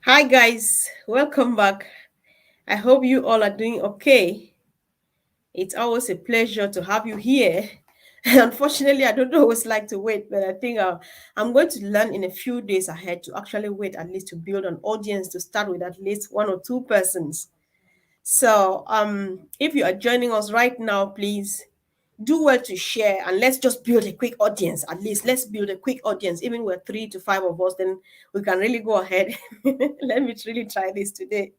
Hi, guys. Welcome back. I hope you all are doing okay. It's always a pleasure to have you here. Unfortunately, I don't always like to wait, but I think I'm going to learn in a few days ahead to actually wait at least to build an audience to start with at least one or two persons. So, if you are joining us right now, please do well to share and let's just build a quick audience. At least let's build a quick audience. Even with 3 to 5 of us, then we can really go ahead. Let me really try this today.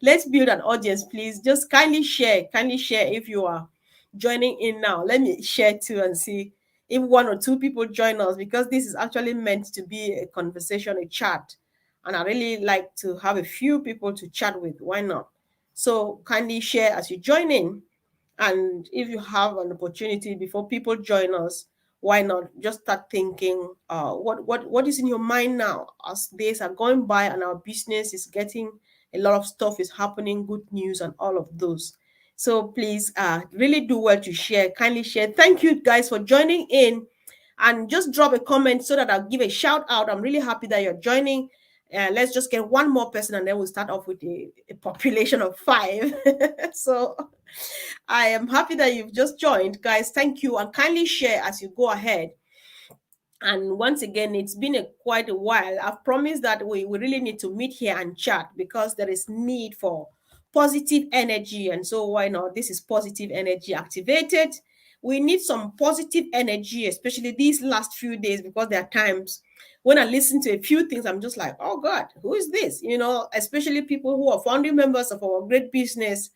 Let's build an audience, please. Just kindly share. Kindly share if you are joining in now. Let me share too and see if one or two people join us because this is actually meant to be a conversation, a chat. And I really like to have a few people to chat with. Why not? So kindly share as you join in. And if you have an opportunity before people join us, why not just start thinking what is in your mind now as days are going by and our business is getting a lot of stuff is happening, good news and all of those. So please really do well to share, kindly share. Thank you guys for joining in and just drop a comment so that I'll give a shout out. I'm really happy that you're joining. Let's just get one more person and then we'll start off with a population of 5. So I am happy that you've just joined, guys. Thank you, and kindly share as you go ahead. And once again, it's been quite a while. I've promised that we really need to meet here and chat because there is need for positive energy. And so why not? This is positive energy activated. We need some positive energy, especially these last few days, because there are times when I listen to a few things, I'm just like, oh God, who is this? Especially people who are founding members of our great business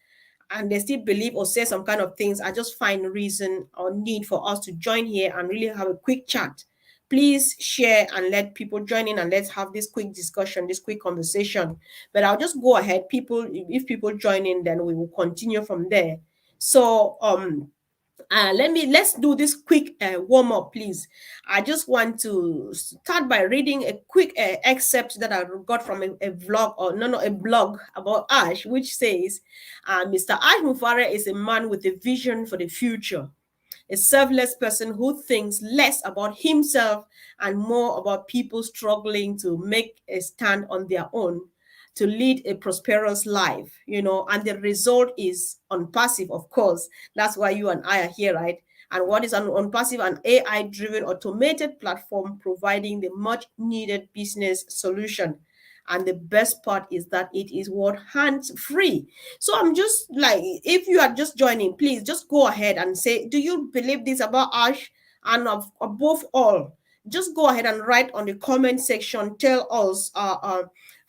and they still believe or say some kind of things. I just find reason or need for us to join here and really have a quick chat. Please share and let people join in and let's have this quick discussion, this quick conversation. But I'll just go ahead. People, if people join in, then we will continue from there. So let's do this quick warm up, please. I just want to start by reading a quick excerpt that I got from a vlog, or no, a blog about Ash, which says, Mr. Ash Mufare is a man with a vision for the future, a selfless person who thinks less about himself and more about people struggling to make a stand on their own, to lead a prosperous life, and the result is Onpassive, of course. That's why you and I are here, right? And what is Onpassive? An AI driven automated platform providing the much needed business solution. And the best part is that it is what hands free. So I'm just like, if you are just joining, please just go ahead and say, do you believe this about Ash? And above all, just go ahead and write on the comment section. Tell us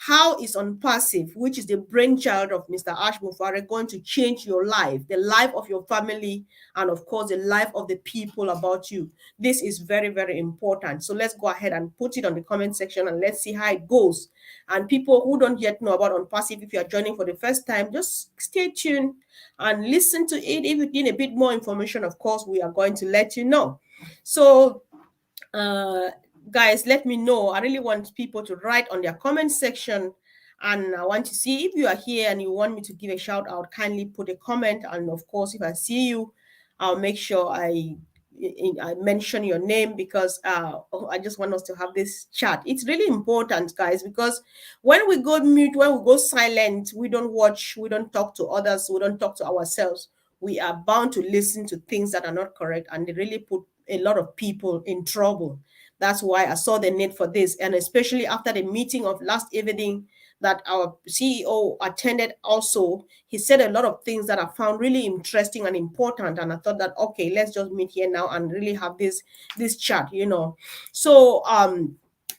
how is Onpassive, which is the brainchild of Mr. Ash Mufare, going to change your life, the life of your family, and of course, the life of the people about you. This is very, very important. So let's go ahead and put it on the comment section and let's see how it goes. And people who don't yet know about Onpassive, if you are joining for the first time, just stay tuned and listen to it. If you need a bit more information, of course, we are going to let you know. So uh, guys, let me know. I really want people to write on their comment section, and I want to see if you are here and you want me to give a shout out. Kindly put a comment, and of course, if I see you, I'll make sure I mention your name because I just want us to have this chat. It's really important, guys, because when we go mute, when we go silent, we don't watch, we don't talk to others, we don't talk to ourselves. We are bound to listen to things that are not correct, and they really put a lot of people in trouble. That's why I saw the need for this, and especially after the meeting of last evening that our CEO attended also, he said a lot of things that I found really interesting and important. And I thought that, okay, let's just meet here now and really have this chat. So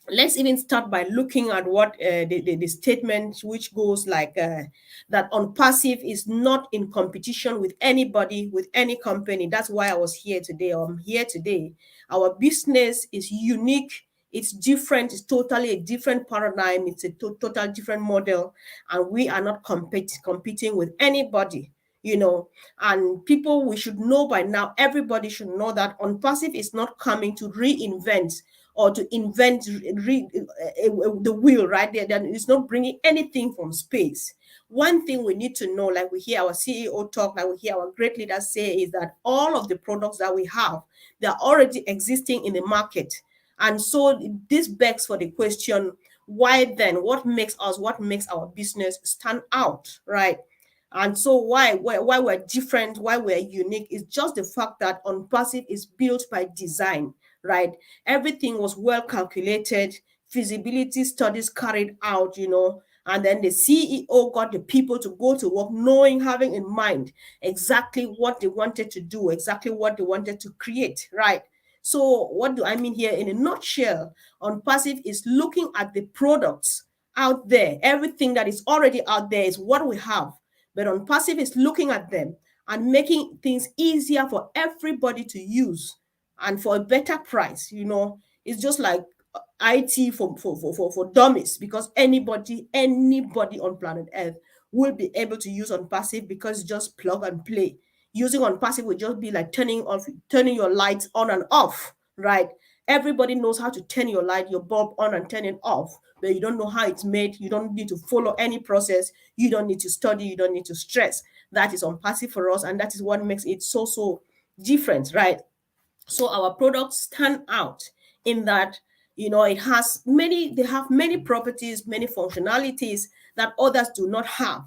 let's even start by looking at what the statement which goes like that Onpassive is not in competition with anybody, with any company. That's why I was here today. I'm here today. Our business is unique. It's different. It's totally a different paradigm. It's a total different model. And we are not competing with anybody. And people, we should know by now, everybody should know that Onpassive is not coming to reinvent or to invent the wheel, right? Then it's not bringing anything from space. One thing we need to know, like we hear our CEO talk, like we hear our great leaders say, is that all of the products that we have, they're already existing in the market. And so this begs for the question, Why then? What makes our business stand out, right? And so why we're different, why we're unique is just the fact that Onpassive is built by design, right? Everything was well calculated, feasibility studies carried out, and then the CEO got the people to go to work knowing, having in mind exactly what they wanted to do, exactly what they wanted to create, right? So what do I mean here? In a nutshell, Onpassive is looking at the products out there. Everything that is already out there is what we have. But Onpassive is looking at them and making things easier for everybody to use and for a better price. It's just like IT for dummies, because anybody on planet Earth will be able to use Onpassive, because it's just plug and play. Using Onpassive would just be like turning your lights on and off, right? Everybody knows how to turn your bulb on and turn it off, but you don't know how it's made. You don't need to follow any process. You don't need to study. You don't need to stress. That is Onpassive for us, and that is what makes it so different, right? So our products stand out in that, they have many properties, many functionalities that others do not have.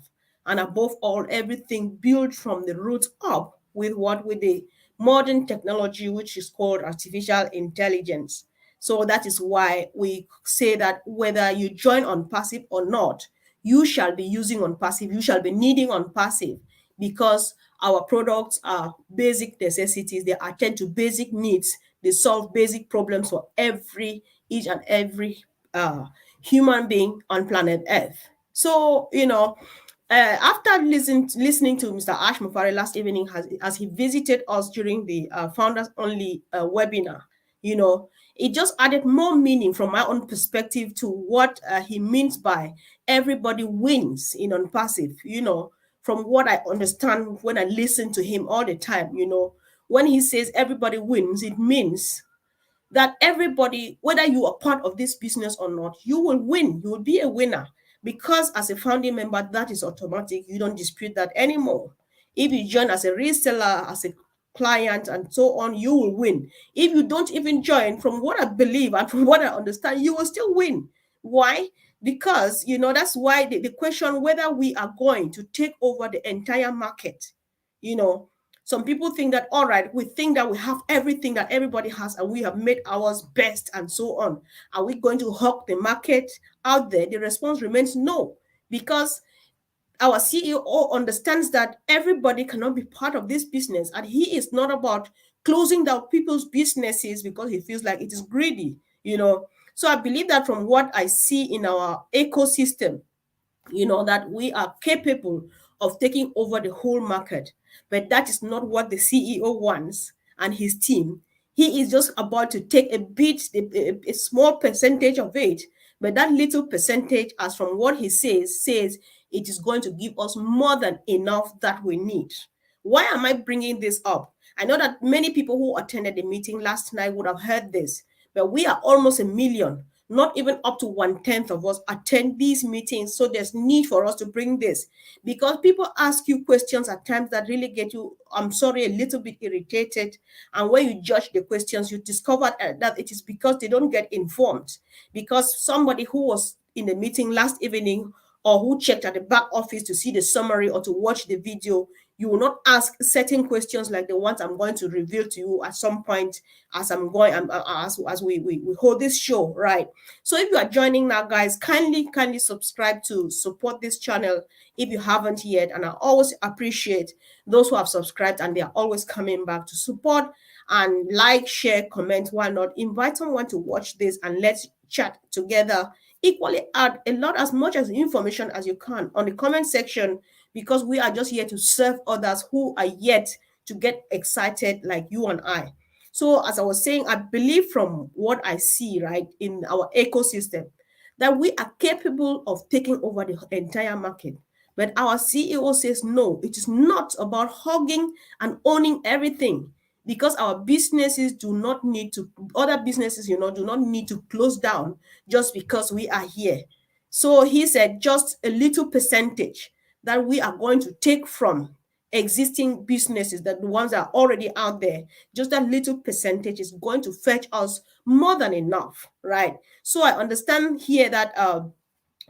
And above all, everything built from the roots up with the modern technology, which is called artificial intelligence. So that is why we say that whether you join Onpassive or not, you shall be using Onpassive, you shall be needing Onpassive, because our products are basic necessities. They attend to basic needs. They solve basic problems for each and every human being on planet Earth. So, after listening to Mr. Ash Mufari last evening, as he visited us during the Founders Only webinar, it just added more meaning from my own perspective to what he means by everybody wins in Onpassive. From what I understand when I listen to him all the time, when he says everybody wins, it means that everybody, whether you are part of this business or not, you will win. You will be a winner, because as a founding member, that is automatic. You don't dispute that anymore. If you join as a reseller, as a client, and so on, you will win. If you don't even join, from what I believe and from what I understand, you will still win. Why? Because, that's why the question whether we are going to take over the entire market, you know, some people think that, all right, we think that we have everything that everybody has and we have made ours best and so on. Are we going to hawk the market out there? The response remains no, because our CEO understands that everybody cannot be part of this business, and he is not about closing down people's businesses because he feels like it is greedy. So I believe that from what I see in our ecosystem, that we are capable of taking over the whole market. But that is not what the CEO wants and his team. He is just about to take a small percentage of it. But that little percentage, as from what he says it is going to give us more than enough that we need. Why am I bringing this up? I know that many people who attended the meeting last night would have heard this, but we are almost a million. Not even up to 1/10 of us attend these meetings. So there's need for us to bring this, because people ask you questions at times that really get you, I'm sorry, a little bit irritated. And when you judge the questions, you discover that it is because they don't get informed. Because somebody who was in the meeting last evening, or who checked at the back office to see the summary or to watch the video, you will not ask certain questions like the ones I'm going to reveal to you at some point as I'm going as we hold this show, right? So if you are joining now, guys, kindly subscribe to support this channel if you haven't yet. And I always appreciate those who have subscribed and they are always coming back to support, and like, share, comment. Why not invite someone to watch this and let's chat together. Equally add a lot, as much as information as you can on the comment section, because we are just here to serve others who are yet to get excited like you and I. So as I was saying, I believe from what I see, right, in our ecosystem, that we are capable of taking over the entire market. But our CEO says, no, it is not about hogging and owning everything, because our businesses do not need to, other businesses, do not need to close down just because we are here. So he said just a little percentage that we are going to take from existing businesses, that the ones that are already out there, just that little percentage is going to fetch us more than enough, right? So I understand here that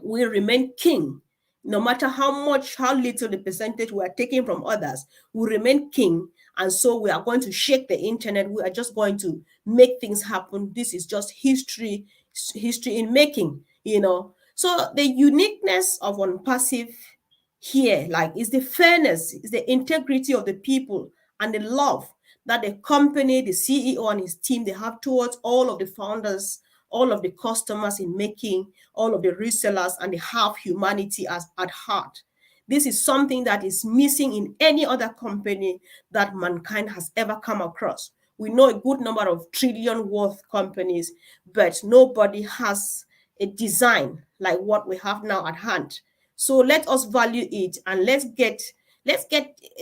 we remain king. No matter how much, how little the percentage we are taking from others, we remain king. And so we are going to shake the internet. We are just going to make things happen. This is just history in making. So the uniqueness of Onpassive here, like, is the fairness, is the integrity of the people, and the love that the company, the CEO and his team, they have towards all of the founders, all of the customers in making, all of the resellers, and they have humanity as at heart. This is something that is missing in any other company that mankind has ever come across. We know a good number of trillion worth companies, but nobody has a design like what we have now at hand. So let us value it, and let's get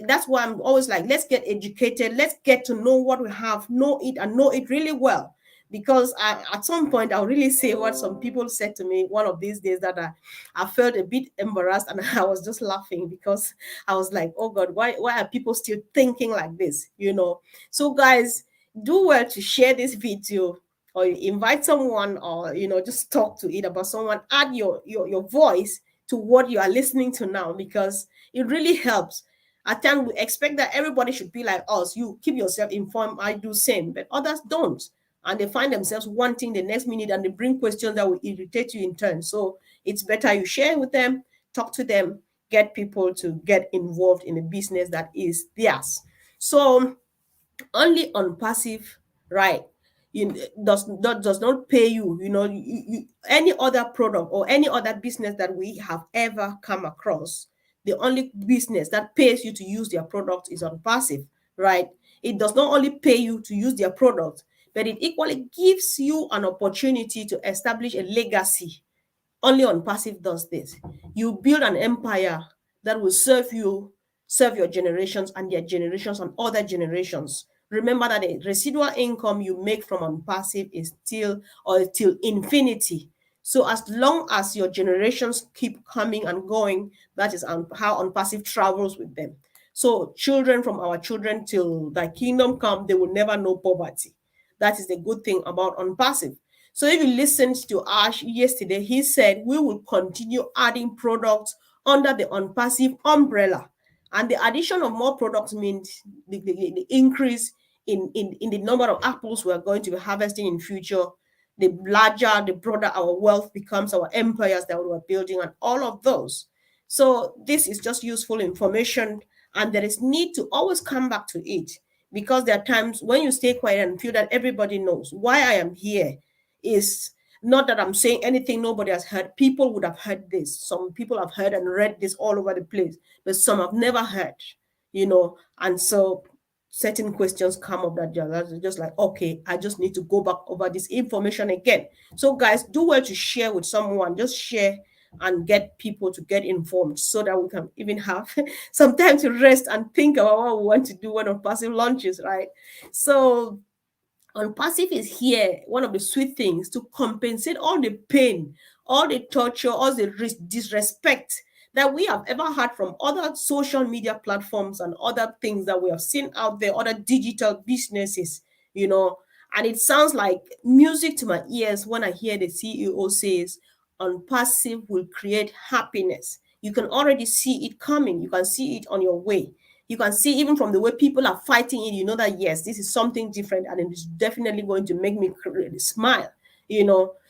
that's why I'm always like, let's get educated, let's get to know what we have, know it, and know it really well. Because at some point I'll really say what some people said to me one of these days, that I felt a bit embarrassed, and I was just laughing, because I was like, oh God, why are people still thinking like this? So guys, do well to share this video, or you invite someone, or just talk to it about someone, add your voice to what you are listening to now, because it really helps. At times we expect that everybody should be like us. You keep yourself informed, I do same, but others don't. And they find themselves wanting the next minute, and they bring questions that will irritate you in turn. So it's better you share with them, talk to them, get people to get involved in a business that is theirs. So only Onpassive, right, does not pay any other product or any other business that we have ever come across. The only business that pays you to use their product is Onpassive, right? It does not only pay you to use their product, but it equally gives you an opportunity to establish a legacy. Only Onpassive does this. You build an empire that will serve your generations and their generations and other generations. Remember that the residual income you make from Onpassive is till infinity. So as long as your generations keep coming and going, that is how Onpassive travels with them. So children from our children till thy kingdom come, they will never know poverty. That is the good thing about Onpassive. So if you listened to Ash yesterday, he said we will continue adding products under the Onpassive umbrella. And the addition of more products means the increase in the number of apples we are going to be harvesting in future. The larger, the broader our wealth becomes, our empires that we are building, and all of those. So this is just useful information, and there is need to always come back to it, because there are times when you stay quiet and feel that everybody knows. Why I am here is not that I'm saying anything nobody has heard. People would have heard this. Some people have heard and read this all over the place, but some have never heard. And so certain questions come up that just like, okay, I just need to go back over this information again. So guys, do well to share with someone. Just share and get people to get informed, so that we can even have some time to rest and think about what we want to do when Onpassive launches, right? So Onpassive is here, one of the sweet things, to compensate all the pain, all the torture, all the disrespect that we have ever had from other social media platforms and other things that we have seen out there, other digital businesses. And it sounds like music to my ears when I hear the CEO says, Onpassive will create happiness. You can already see it coming. You can see it on your way. You can see even from the way people are fighting it, you know that yes, this is something different, and it is definitely going to make me smile.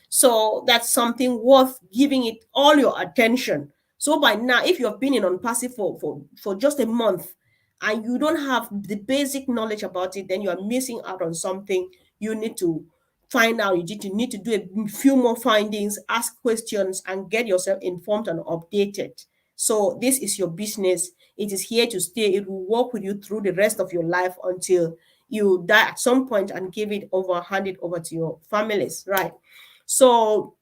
So that's something worth giving it all your attention. So by now, if you have been in Onpassive for just a month and you don't have the basic knowledge about it, then you are missing out on something. You need to find out. You need to do a few more findings, ask questions, and get yourself informed and updated. So this is your business. It is here to stay. It will work with you through the rest of your life until you die at some point and hand it over to your families, right? So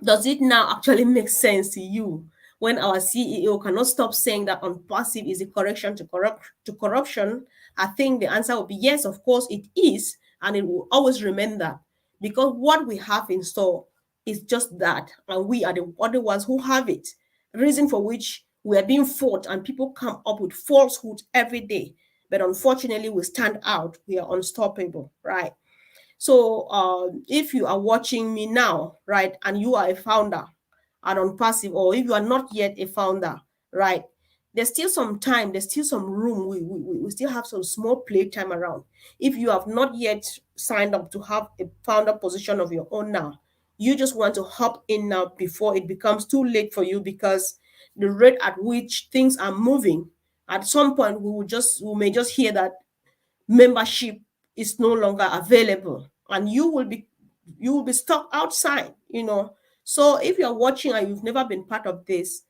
does it now actually make sense to you when our CEO cannot stop saying that Onpassive is a correction to corruption? I think the answer will be yes, of course it is, and it will always remain that, because what we have in store is just that, and we are the other ones who have it. Reason for which We are being fought, and people come up with falsehoods every day. But unfortunately, we stand out. We are unstoppable, right? So if you are watching me now, right, and you are a founder and on passive, or if you are not yet a founder, right, there's still some time, there's still some room. We still have some small playtime around. If you have not yet signed up to have a founder position of your own now, you just want to hop in now before it becomes too late for you, because the rate at which things are moving, at some point we may just hear that membership is no longer available, and you will be stuck outside. So if you're watching and you've never been part of this,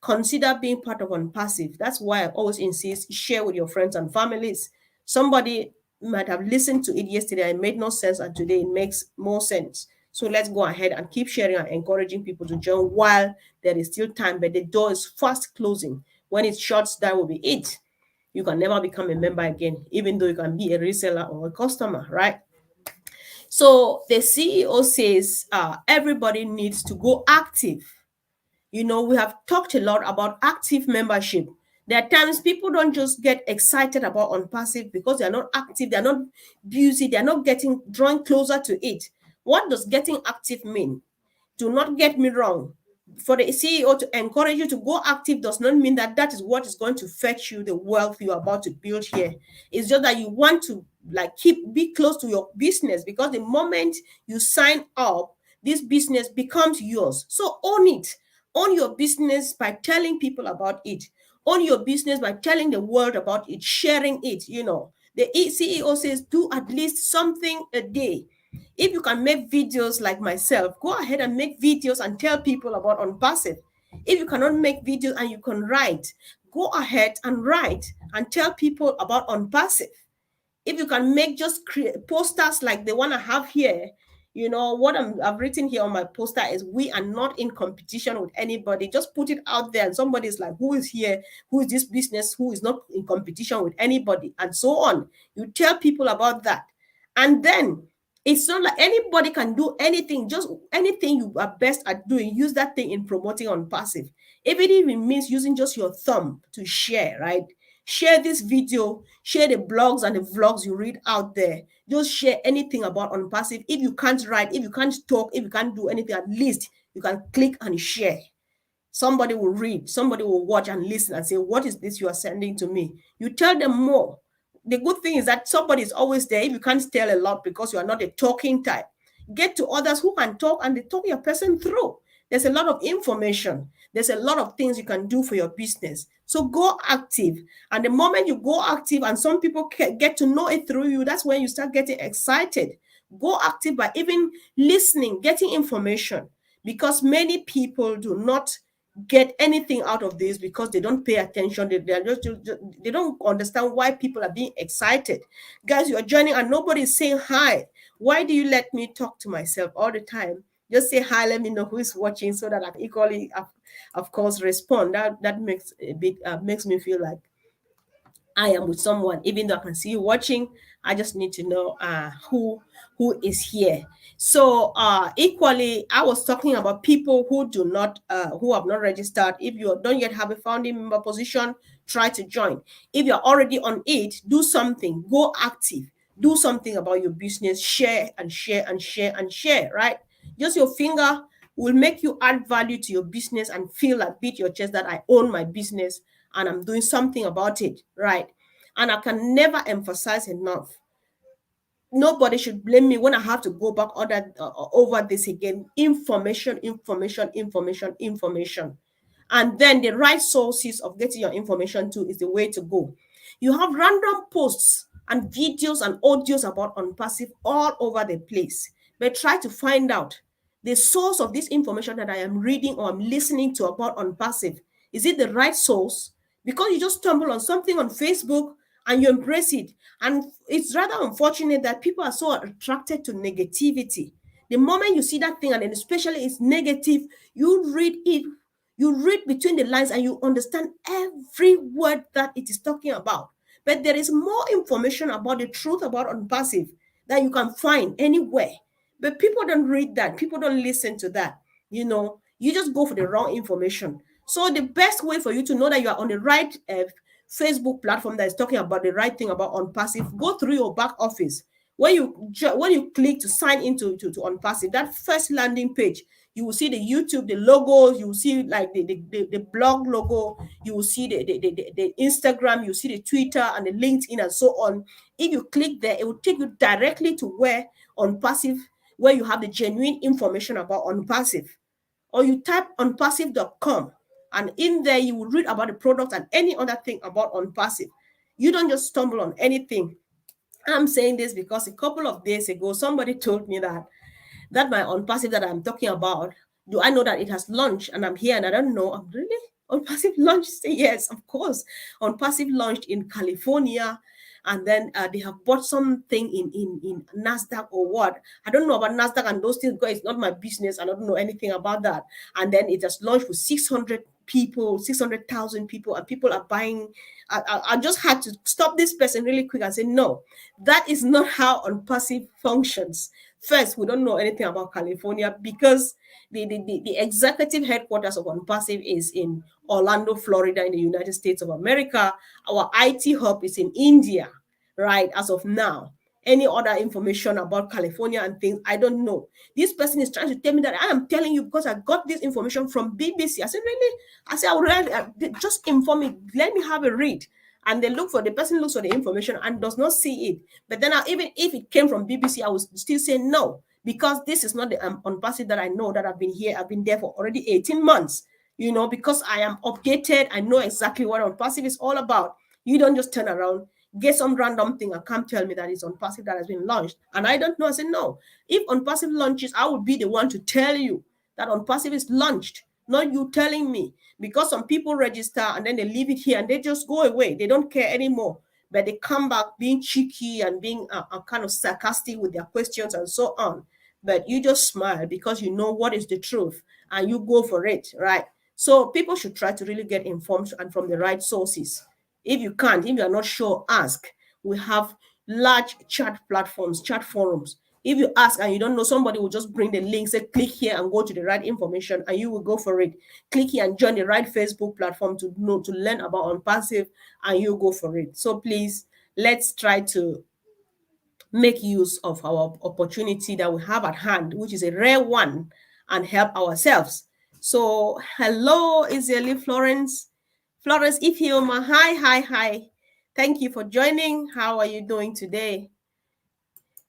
consider being part of Onpassive. That's why I always insist, share with your friends and families. Somebody might have listened to it yesterday and it made no sense, and today it makes more sense. So let's go ahead and keep sharing and encouraging people to join while there is still time, but the door is fast closing. When it shuts, that will be it. You can never become a member again, even though you can be a reseller or a customer, right? So the CEO says everybody needs to go active. We have talked a lot about active membership. There are times people don't just get excited about Onpassive because they're not active, they're not busy, they're not drawing closer to it. What does getting active mean? Do not get me wrong. For the CEO to encourage you to go active does not mean that that is what is going to fetch you the wealth you're about to build here. It's just that you want to be close to your business, because the moment you sign up, this business becomes yours. So own it. Own your business by telling people about it. Own your business by telling the world about it, sharing it. The CEO says do at least something a day. If you can make videos like myself, go ahead and make videos and tell people about Onpassive. If you cannot make videos and you can write, go ahead and write and tell people about Onpassive. If you can make just create posters like the one I have here, what I've written here on my poster is, we are not in competition with anybody. Just put it out there, and somebody's like, who is here? Who is this business? Who is not in competition with anybody? And so on. You tell people about that. And then it's not like anybody can do anything. Just anything you are best at doing, use that thing in promoting Onpassive. If it even means using just your thumb to share, right? Share this video, share the blogs and the vlogs you read out there. Just share anything about Onpassive. If you can't write, if you can't talk, if you can't do anything, at least you can click and share. Somebody will read, somebody will watch and listen and say, what is this you are sending to me? You tell them more. The good thing is that somebody is always there. If you can't tell a lot because you are not a talking type, get to others who can talk, and they talk your person through. There's a lot of information. There's a lot of things you can do for your business. So go active. And the moment you go active and some people get to know it through you, that's when you start getting excited. Go active by even listening, getting information, because many people do not get anything out of this because they don't pay attention. They don't understand why people are being excited. Guys, you are joining and nobody is saying hi. Why do you let me talk to myself all the time? Just say hi, let me know who is watching, so that I can equally, of course, respond. That makes me feel like I am with someone, even though I can see you watching. I just need to know who is here. So equally, I was talking about people who have not registered. If you don't yet have a founding member position, try to join. If you're already on it, do something. Go active. Do something about your business. Share and share and share and share. Right? Just your finger will make you add value to your business and feel like, beat your chest, that I own my business and I'm doing something about it, right? And I can never emphasize enough, nobody should blame me when I have to go back over this again. Information, information, information, information. And then the right sources of getting your information to is the way to go. You have random posts and videos and audios about Onpassive all over the place, but try to find out the source of this information that I am reading or I'm listening to about Onpassive. Is it the right source? Because you just stumble on something on Facebook and you embrace it. And it's rather unfortunate that people are so attracted to negativity. The moment you see that thing, and then especially it's negative, you read it, you read between the lines and you understand every word that it is talking about. But there is more information about the truth about Onpassive that you can find anywhere. But people don't read that. People don't listen to that. You just go for the wrong information. So the best way for you to know that you are on the right Facebook platform that is talking about the right thing about Onpassive, go through your back office. When you click to sign into to Onpassive, that first landing page, you will see the YouTube, the logo, you will see like the blog logo, you will see the Instagram, you see the Twitter and the LinkedIn and so on. If you click there, it will take you directly to where Onpassive, where you have the genuine information about Onpassive. Or you type onpassive.com, and in there you will read about the product and any other thing about Onpassive. You don't just stumble on anything. I'm saying this because a couple of days ago somebody told me that my Onpassive that I'm talking about, do I know that it has launched and I'm here and I don't know? I'm really Onpassive launched? Yes, of course. Onpassive launched in California, and then they have bought something in Nasdaq or what. I don't know about Nasdaq and those things because it's not my business. I don't know anything about that. And then it has launched with 600 people, 600,000 people, and people are buying. I just had to stop this person really quick and say, no, that is not how Onpassive functions. First, we don't know anything about California because the executive headquarters of Onpassive is in Orlando, Florida, in the United States of America. Our IT hub is in India, right, as of now. Any other information about California and things, I don't know. This person is trying to tell me that I am telling you because I got this information from BBC. I said, really? I said, I would rather just inform me. Let me have a read. And they look for the person looks for the information and does not see it. But then even if it came from BBC, I would still say no, because this is not the Onpassive that I know, that I've been here. I've been there for already 18 months, because I am updated. I know exactly what Onpassive is all about. You don't just turn around, get some random thing and come tell me that it's Onpassive that has been launched. And I don't know. I said, no. If Onpassive launches, I would be the one to tell you that Onpassive is launched, not you telling me. Because some people register and then they leave it here and they just go away. They don't care anymore. But they come back being cheeky and being kind of sarcastic with their questions and so on. But you just smile because you know what is the truth and you go for it, right? So people should try to really get informed and from the right sources. If you can't, if you're not sure, ask. We have large chat platforms, chat forums. If you ask and you don't know, somebody will just bring the link, say click here and go to the right information, and you will go for it. Click here and join the right Facebook platform to learn about Onpassive, and you go for it. So please, let's try to make use of our opportunity that we have at hand, which is a rare one, and help ourselves. So, hello, Izeli Florence. Florence Ifioma, hi, hi, hi. Thank you for joining. How are you doing today?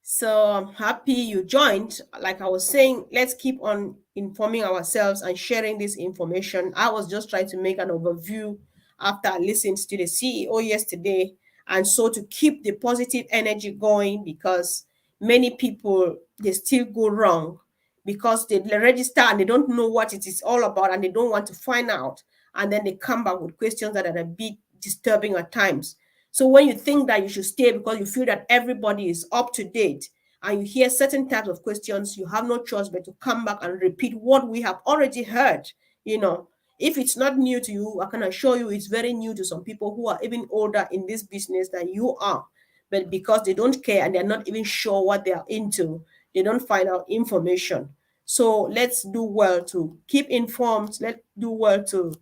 So I'm happy you joined. Like I was saying, let's keep on informing ourselves and sharing this information. I was just trying to make an overview after I listened to the CEO yesterday. And so to keep the positive energy going, because many people, they still go wrong because they register and they don't know what it is all about and they don't want to find out. And then they come back with questions that are a bit disturbing at times. So when you think that you should stay because you feel that everybody is up to date and you hear certain types of questions, you have no choice but to come back and repeat what we have already heard. If it's not new to you, I can assure you it's very new to some people who are even older in this business than you are. But because they don't care and they're not even sure what they are into, they don't find out information. So let's do well to keep informed. Let's do well to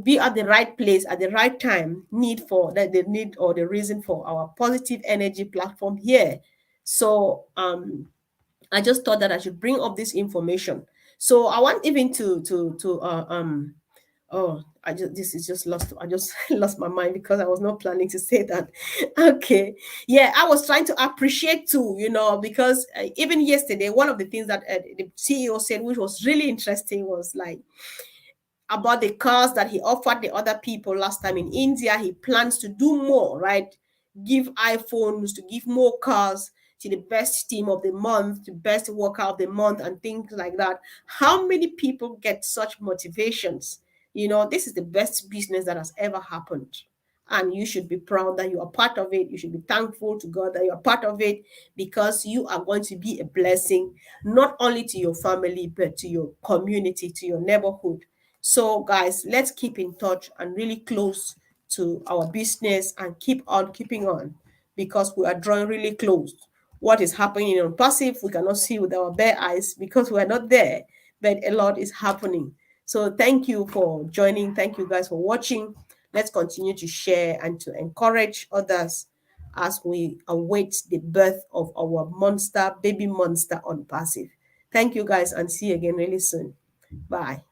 be at the right place at the right time, the need or the reason for our positive energy platform here. So I just thought that I should bring up this information. So I want even to oh, I just this is just lost. I just lost my mind because I was not planning to say that. Okay, yeah, I was trying to appreciate too, because even yesterday, one of the things that the CEO said, which was really interesting, was like about the cars that he offered the other people last time in India. He plans to do more, right? Give iPhones, to give more cars to the best team of the month, the best worker of the month, and things like that. How many people get such motivations? This is the best business that has ever happened. And you should be proud that you are part of it. You should be thankful to God that you are part of it, because you are going to be a blessing, not only to your family, but to your community, to your neighborhood. So, guys, let's keep in touch and really close to our business and keep on keeping on, because we are drawing really close. What is happening on passive, we cannot see with our bare eyes because we are not there, but a lot is happening. So thank you for joining. Thank you guys for watching. Let's continue to share and to encourage others as we await the birth of our monster, baby monster Onpassive. Thank you guys, and see you again really soon. Bye.